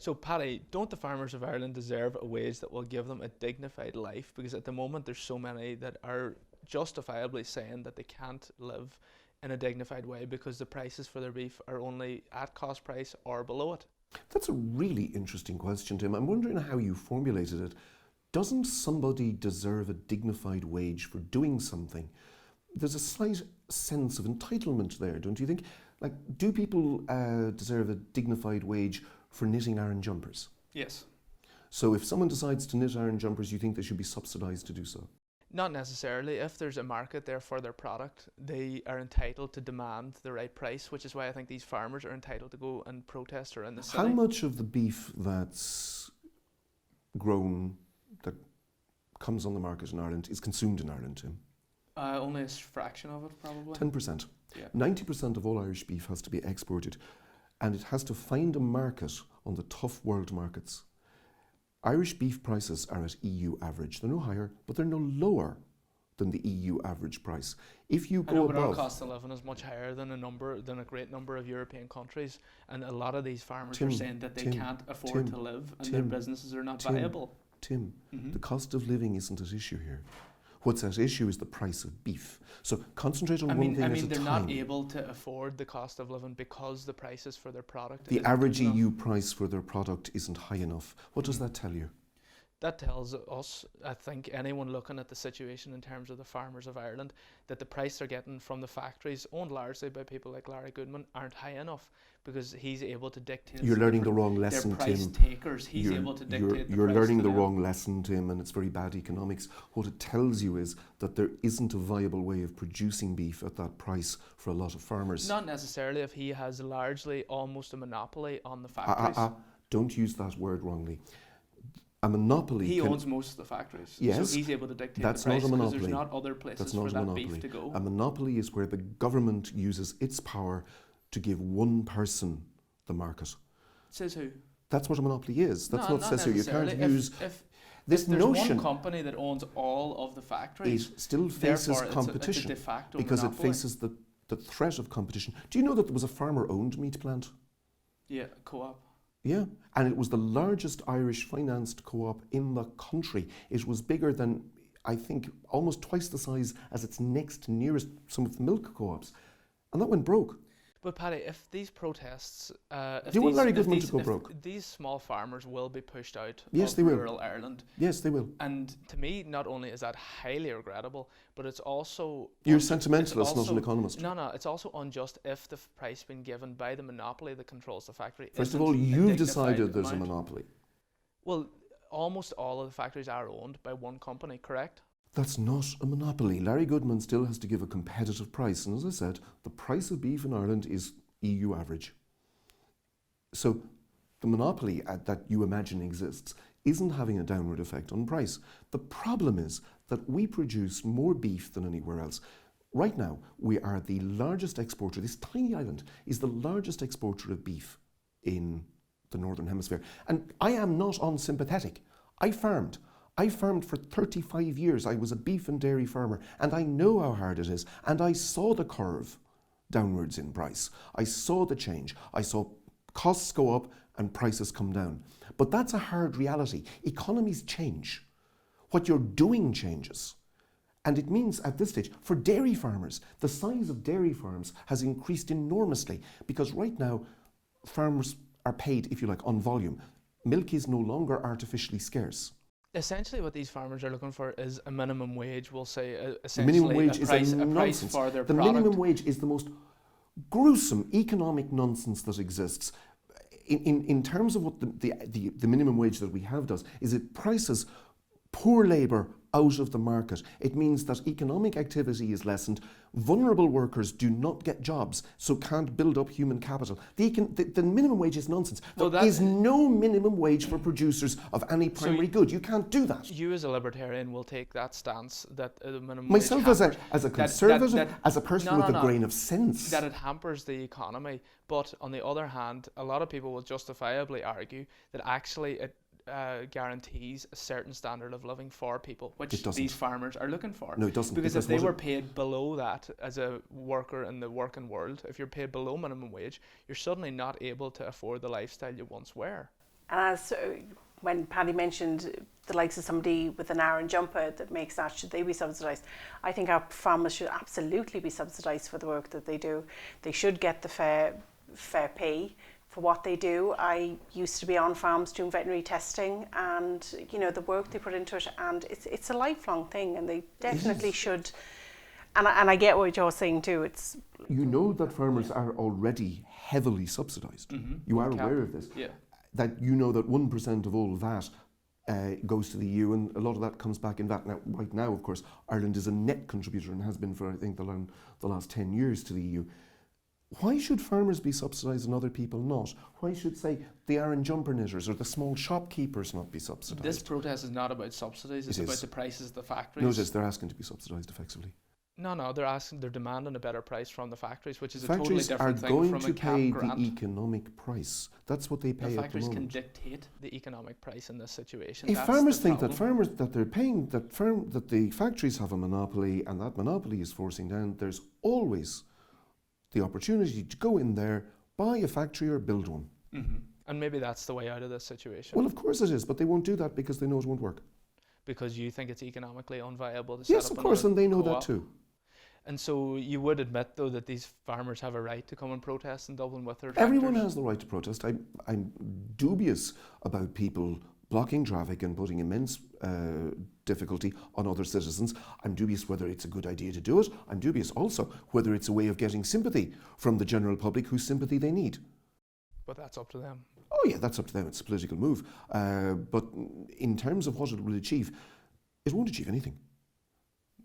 So, Paddy, don't the farmers of Ireland deserve a wage that will give them a dignified life? Because at the moment, there's so many that are justifiably saying that they can't live in a dignified way because the prices for their beef are only at cost price or below it. That's a really interesting question, Tim. I'm wondering how you formulated it. Doesn't somebody deserve a dignified wage for doing something? There's a slight sense of entitlement there, don't you think? Like, do people deserve a dignified wage for knitting iron jumpers? Yes. So if someone decides to knit iron jumpers, you think they should be subsidised to do so? Not necessarily. If there's a market there for their product, they are entitled to demand the right price, which is why I think these farmers are entitled to go and protest around the city. How much of the beef that's grown, that comes on the market in Ireland, is consumed in Ireland, Tim? Only a fraction of it, probably. 10%. Yeah. 90% of all Irish beef has to be exported, and it has to find a market on the tough world markets. Irish beef prices are at EU average. They're no higher, but they're no lower than the EU average price. If you go but our above, cost of living is much higher than a great number of European countries, and a lot of these farmers Tim, are saying that they Tim, can't afford Tim, to live, and Tim, their businesses are not Tim, viable. Tim, Mhm. the cost of living isn't at issue here. What's at issue is the price of beef. So concentrate on one thing at a they're time. not able to afford the cost of living because the prices for their product. The isn't average good enough. EU price for their product isn't high enough. What does that tell you? That tells us, I think, anyone looking at the situation in terms of the farmers of Ireland, that the price they're getting from the factories, owned largely by people like Larry Goodman, aren't high enough because he's able to dictate. You're learning the wrong lesson, They're price Tim. takers. He's able to dictate the You're price learning to the them. wrong lesson, Tim, and it's very bad economics. What it tells you is that there isn't a viable way of producing beef at that price for a lot of farmers. Not necessarily if he has largely almost a monopoly on the factories. Don't use that word wrongly. A monopoly. He owns most of the factories. Yes, so he's able to dictate that's the price not a because monopoly. there's not other places That's for not a that monopoly. beef to go. A monopoly is where the government uses its power to give one person the market. Says who? That's what a monopoly is. That's No, not says who. You can't necessarily. use If this there's notion. one company that owns all of the factories, It still faces therefore competition it's a de facto because monopoly. it faces the threat of competition. Do you know that there was a farmer-owned meat plant? Yeah, co-op. Yeah, and it was the largest Irish financed co-op in the country. It was bigger than, I think, almost twice the size as its next nearest, some of the milk co-ops. And that went broke. But Paddy, if these protests, Do you want Larry Goodman to go broke? These small farmers will be pushed out Yes, of they will. rural Ireland. Yes, they will. And to me, not only is that highly regrettable, but it's also... You're a it's sentimentalist, not also- an economist. No, it's also unjust if the price been given by the monopoly that controls the factory. First of isn't all, a you've dignified decided there's a amount. monopoly. Well, almost all of the factories are owned by one company, correct? That's not a monopoly. Larry Goodman still has to give a competitive price. And as I said, the price of beef in Ireland is EU average. So the monopoly that you imagine exists isn't having a downward effect on price. The problem is that we produce more beef than anywhere else. Right now, we are the largest exporter. This tiny island is the largest exporter of beef in the Northern Hemisphere. And I am not unsympathetic. I farmed for 35 years. I was a beef and dairy farmer, and I know how hard it is. And I saw the curve downwards in price. I saw the change. I saw costs go up and prices come down. But that's a hard reality. Economies change. What you're doing changes. And it means at this stage, for dairy farmers, the size of dairy farms has increased enormously because right now, farmers are paid, if you like, on volume. Milk is no longer artificially scarce. Essentially, what these farmers are looking for is a minimum wage. We'll say The essentially minimum wage a is price, a a price nonsense. for their The product. minimum wage is the most gruesome economic nonsense that exists. In terms of what the minimum wage that we have does, is it prices poor labour out of the market. It means that economic activity is lessened. Vulnerable workers do not get jobs, so can't build up human capital. The minimum wage is nonsense. Well, There is no minimum wage for producers of any primary good. You can't do that. You as a libertarian will take that stance that the minimum Myself wage as a conservative, as a person with a grain of sense. that it hampers the economy. But on the other hand, a lot of people will justifiably argue that actually it guarantees a certain standard of living for people, which these farmers are looking for. No, it doesn't. Because if they were paid below that as a worker in the working world, if you're paid below minimum wage, you're suddenly not able to afford the lifestyle you once were. And as when Paddy mentioned the likes of somebody with an iron jumper that makes that, should they be subsidised? I think our farmers should absolutely be subsidised for the work that they do. They should get the fair pay for what they do. I used to be on farms doing veterinary testing, and the work they put into it, and it's a lifelong thing, and they definitely should. And I get what you're saying too. It's that farmers are already heavily subsidised. Mm-hmm. You are aware of this. Yeah. That that 1% of all VAT goes to the EU, and a lot of that comes back in VAT. Now, right now, of course, Ireland is a net contributor and has been for, I think, the last 10 years to the EU. Why should farmers be subsidised and other people not? Why should, say, the iron jumper knitters or the small shopkeepers not be subsidised? This protest is not about subsidies, it's about the prices of the factories. No, it is. They're asking to be subsidised effectively. No, they're demanding a better price from the factories, which is a totally different thing from a factories are going to cap pay grant. the economic price. That's what they pay at the moment. The factories can dictate the economic price in this situation. If That's farmers the think problem. that they're paying that the factories have a monopoly and that monopoly is forcing down, there's always the opportunity to go in there, buy a factory or build one. Mm-hmm. And maybe that's the way out of this situation. Well, of course it is, but they won't do that because they know it won't work. Because you think it's economically unviable to set Yes, up of course, and they know co-op. that too. And so you would admit, though, that these farmers have a right to come and protest in Dublin with their tractors? Everyone has the right to protest. I'm dubious about people blocking traffic and putting immense difficulty on other citizens. I'm dubious whether it's a good idea to do it. I'm dubious also whether it's a way of getting sympathy from the general public whose sympathy they need. But that's up to them. Oh yeah, that's up to them. It's a political move. But in terms of what it will achieve, it won't achieve anything.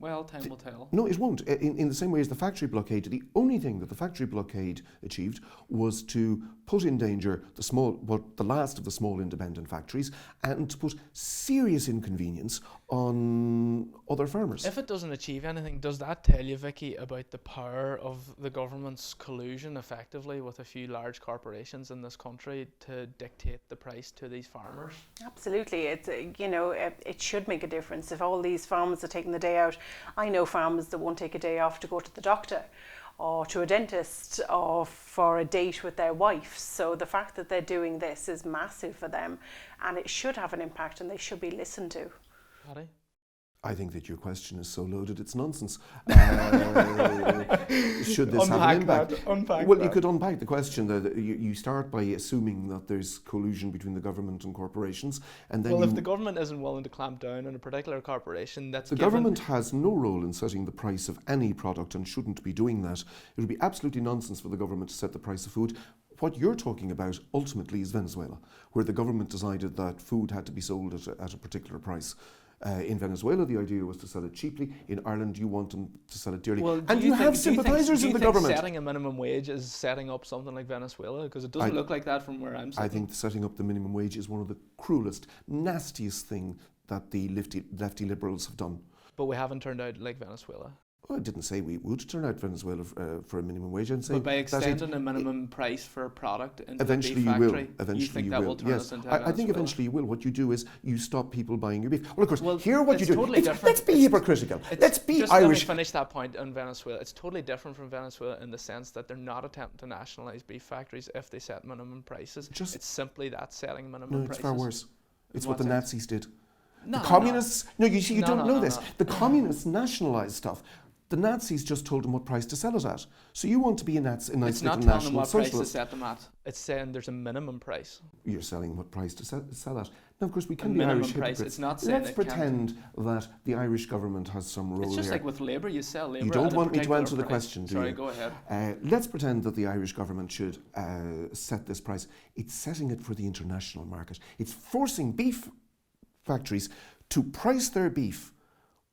Well, time will tell. No, it won't. In the same way as the factory blockade, the only thing that the factory blockade achieved was to put in danger the last of the small independent factories and to put serious inconvenience on other farmers. If it doesn't achieve anything, does that tell you, Vicky, about the power of the government's collusion effectively with a few large corporations in this country to dictate the price to these farmers? absolutely. It's it should make a difference if all these farmers are taking the day out. I know farmers that won't take a day off to go to the doctor or to a dentist or for a date with their wife. So the fact that they're doing this is massive for them, and it should have an impact, and they should be listened to. Paddy? I think that your question is so loaded, it's nonsense. Should this have an impact? Well, you could unpack the question. That you start by assuming that there's collusion between the government and corporations, and then if the government isn't willing to clamp down on a particular corporation, the government has no role in setting the price of any product and shouldn't be doing that. It would be absolutely nonsense for the government to set the price of food. What you're talking about ultimately is Venezuela, where the government decided that food had to be sold at a particular price. In Venezuela, the idea was to sell it cheaply. In Ireland, you want them to sell it dearly. Well, and you have sympathisers in the government. Setting a minimum wage is setting up something like Venezuela? Because it doesn't look like that from where I'm sitting. I think setting up the minimum wage is one of the cruelest, nastiest thing that the lefty liberals have done. But we haven't turned out like Venezuela. Well, I didn't say we would turn out Venezuela for a minimum wage. But by extending a minimum price for a product into eventually the beef you factory, will. you think that will turn us into I think eventually you will. What you do is you stop people buying your beef. Well, of course, here what you do. Totally let's be hypocritical. Let's be just Irish. Let me finish that point on Venezuela. It's totally different from Venezuela in the sense that they're not attempting to nationalise beef factories if they set minimum prices. It's simply that setting minimum prices. No, it's far worse. It's what the Nazis did. No, the communists. No, you see, you don't know this. No. The communists nationalised stuff. The Nazis just told them what price to sell it at. So you want to be a nice little national socialist. It's not telling them what price to set them at. It's saying there's a minimum price. You're selling what price to sell at. Now, of course, we can be minimum Irish price. hypocrites. It's not saying Let's pretend that the Irish government has some role here. It's just like with labour, you sell labour. You don't want me to answer the price. question, do Sorry, you? go ahead. Let's pretend that the Irish government should set this price. It's setting it for the international market. It's forcing beef factories to price their beef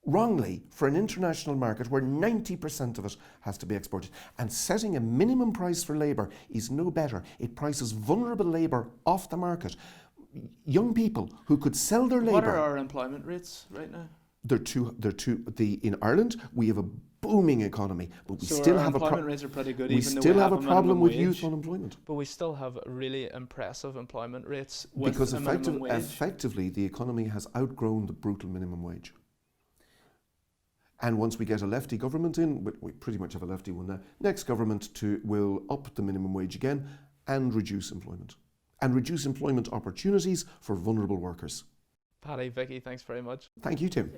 wrongly for an international market where 90% of it has to be exported. And setting a minimum price for labour is no better. It prices vulnerable labour off the market. Young people who could sell their labour. What are our employment rates right now? In Ireland, we have a booming economy, but we still have employment rates are pretty good. We still have a problem with youth unemployment. But we still have really impressive employment rates because wage. Effectively, the economy has outgrown the brutal minimum wage. And once we get a lefty government in, we pretty much have a lefty one now, next government will up the minimum wage again and reduce employment. and reduce employment opportunities for vulnerable workers. Paddy, Vicky, thanks very much. Thank you, Tim.